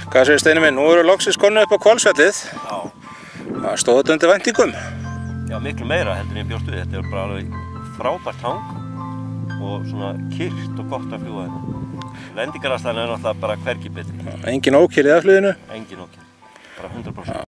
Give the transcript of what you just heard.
Hvað segir Steini minn? Nú eru loksins konur upp á Hvolsvellið. Já. Það stóð þetta undir væntingum. Já, miklu meira heldur en ég bjóst við. Þetta er bara alveg frábært hang og svona kyrrt og gott að fljúga hérna. Lendingaraðstæðan er náttúrulega bara hvergi betri. Engin ókyrrð í aðfluginu? Engin ókyrrð, bara 100%.